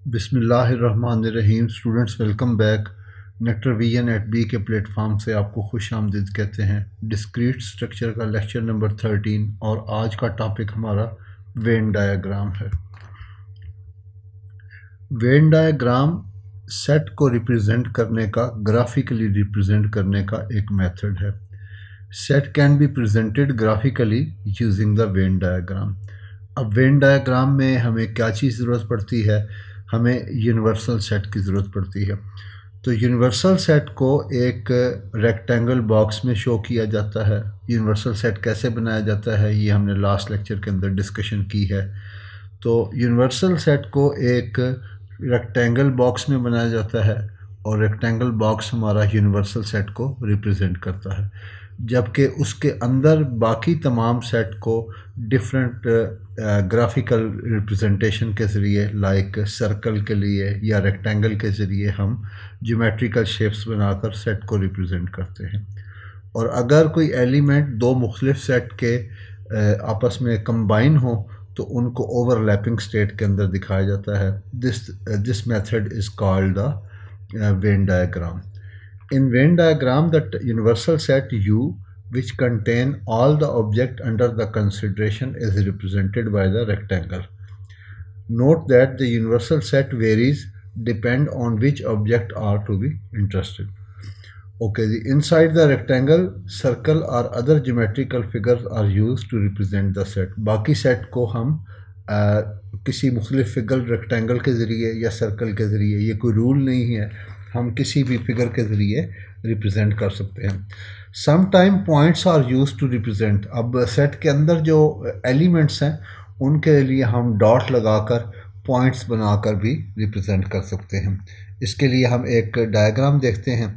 बिस्मिल्लाहिर्रहमानिर्रहीम। Students welcome back. Nectar vision at B K platform से आपको खुश आमदीद कहते हैं। डिस्क्रीट स्ट्रक्चर का लेक्चर नंबर 13 और आज का टॉपिक हमारा वेन डायग्राम है। वेन डायग्राम सेट को रिप्रेजेंट करने का, ग्राफिकली रिप्रेजेंट करने का एक मेथड है। Set can be presented graphically using the Venn diagram. अब वेन डायग्राम में हमें क्या चीज़ ज़रूरत पड़ती है? हमें यूनिवर्सल सेट की ज़रूरत पड़ती है। तो यूनिवर्सल सेट को एक रेक्टेंगल बॉक्स में शो किया जाता है। यूनिवर्सल सेट कैसे बनाया जाता है ये हमने लास्ट लेक्चर के अंदर डिस्कशन की है। तो यूनिवर्सल सेट को एक रेक्टेंगल बॉक्स में बनाया जाता है और रेक्टेंगल बॉक्स हमारा यूनिवर्सल सेट को रिप्रेजेंट करता है, जबकि उसके अंदर बाकी तमाम सेट को डिफरेंट ग्राफिकल रिप्रेजेंटेशन के ज़रिए, लाइक सर्कल के लिए या रेक्टेंगल के ज़रिए हम ज्योमेट्रिकल शेप्स बनाकर सेट को रिप्रेजेंट करते हैं। और अगर कोई एलिमेंट दो मुख्तलिफ सेट के आपस में कंबाइन हो तो उनको ओवरलैपिंग स्टेट के अंदर दिखाया जाता है। This method is called the Venn diagram. In Venn diagram, the universal set U, which contain all the object under the consideration, is represented by the rectangle. Note that the universal set varies depend on which object are to be interested. Okay, inside the rectangle, circle or other geometrical figures are used to represent the set. बाकी set को हम किसी मुख्तलिफ figure rectangle के ज़रिए या circle के ज़रिए, ये कोई रूल नहीं है, हम किसी भी फिगर के ज़रिए रिप्रेजेंट कर सकते हैं। Some time points are use to represent. अब सेट के अंदर जो एलिमेंट्स हैं उनके लिए हम डॉट लगाकर, पॉइंट्स बनाकर भी रिप्रेजेंट कर सकते हैं। इसके लिए हम एक डायग्राम देखते हैं।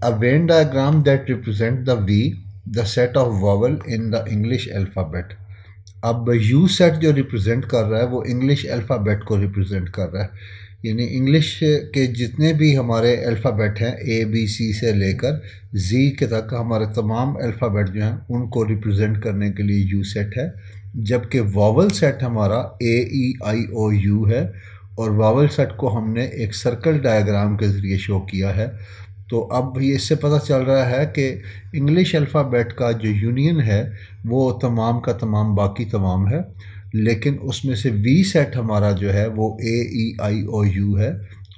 A Venn diagram that represent the v, the set of vowel in the English alphabet. अब यू सेट जो रिप्रेजेंट कर रहा है वो इंग्लिश अल्फ़ाबेट को रिप्रेजेंट कर रहा है, यानी इंग्लिश के जितने भी हमारे अल्फ़ाबेट हैं ABC से लेकर Z के तक, हमारे तमाम अल्फ़ाबेट जो हैं उनको रिप्रेजेंट करने के लिए यू सेट है। जबकि वॉवल सेट हमारा AEIOU है और वॉवल सेट को हमने एक सर्कल डायग्राम के ज़रिए शो किया है। तो अब ये इससे पता चल रहा है कि इंग्लिश अल्फ़ाबेट का जो यूनियन है वो तमाम का तमाम बाकी तमाम है, लेकिन उसमें से वी सेट हमारा जो है वो AEIOU है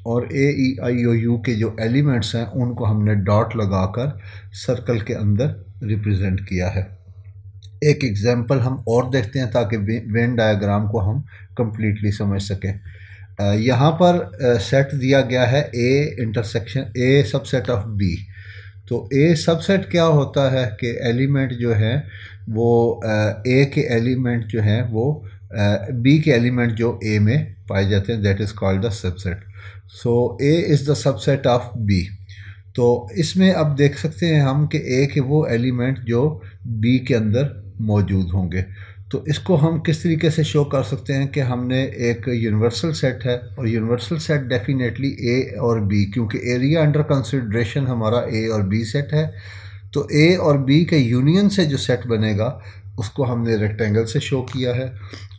और AEIOU के जो एलिमेंट्स हैं उनको हमने डॉट लगाकर सर्कल के अंदर रिप्रेजेंट किया है। एक एग्जांपल हम और देखते हैं ताकि वेन डायग्राम को हम कंप्लीटली समझ सकें। यहाँ पर सेट दिया गया है A सबसेट ऑफ B। तो A सबसेट क्या होता है कि एलिमेंट जो है वो A के एलिमेंट जो हैं वो B के एलिमेंट जो A में पाए जाते हैं, that is called the subset. So A is the subset of B। तो इसमें अब देख सकते हैं हम कि A के वो एलिमेंट जो B के अंदर मौजूद होंगे। तो इसको हम किस तरीके से शो कर सकते हैं कि हमने एक यूनिवर्सल सेट है और यूनिवर्सल सेट डेफिनेटली A और B, क्योंकि एरिया अंडर कंसिडरेशन हमारा A और B सेट है, तो A और B के यूनियन से जो सेट बनेगा उसको हमने रेक्टेंगल से शो किया है।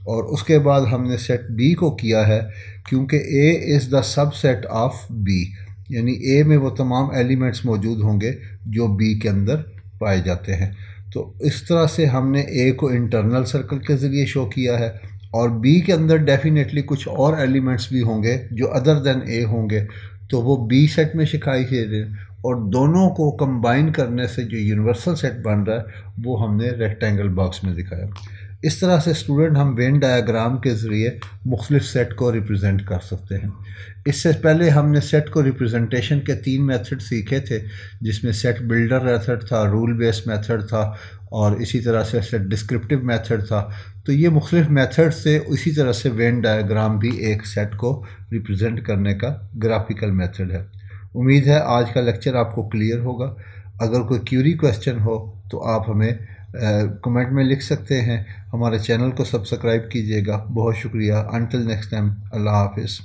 और उसके बाद हमने सेट B को किया है क्योंकि A is the subset of B, यानी A में वो तमाम एलिमेंट्स मौजूद होंगे जो B के अंदर पाए जाते हैं। तो इस तरह से हमने A को इंटरनल सर्कल के ज़रिए शो किया है और B के अंदर डेफिनेटली कुछ और एलिमेंट्स भी होंगे जो अदर देन A होंगे, तो वो B सेट में दिखाई दे रहे हैं और दोनों को कंबाइन करने से जो यूनिवर्सल सेट बन रहा है वो हमने रेक्टेंगल बॉक्स में दिखाया। इस तरह से स्टूडेंट हम वेन डायग्राम के ज़रिए मुख्तलिफ सेट को रिप्रेजेंट कर सकते हैं। इससे पहले हमने सेट को रिप्रेजेंटेशन के 3 मेथड सीखे थे, जिसमें सेट बिल्डर मेथड था, रूल बेस्ड मेथड था और इसी तरह से सेट डिस्क्रिप्टिव मेथड था। तो ये मुख्तलिफ मेथड से इसी तरह से वेन डायग्राम भी एक सेट को रिप्रेजेंट करने का ग्राफिकल मेथड है। उम्मीद है आज का लेक्चर आपको क्लियर होगा। अगर कोई क्यूरी क्वेश्चन हो तो आप हमें कमेंट में लिख सकते हैं। हमारे चैनल को सब्सक्राइब कीजिएगा। बहुत शुक्रिया। अंटिल नेक्स्ट टाइम, अल्लाह हाफिज़।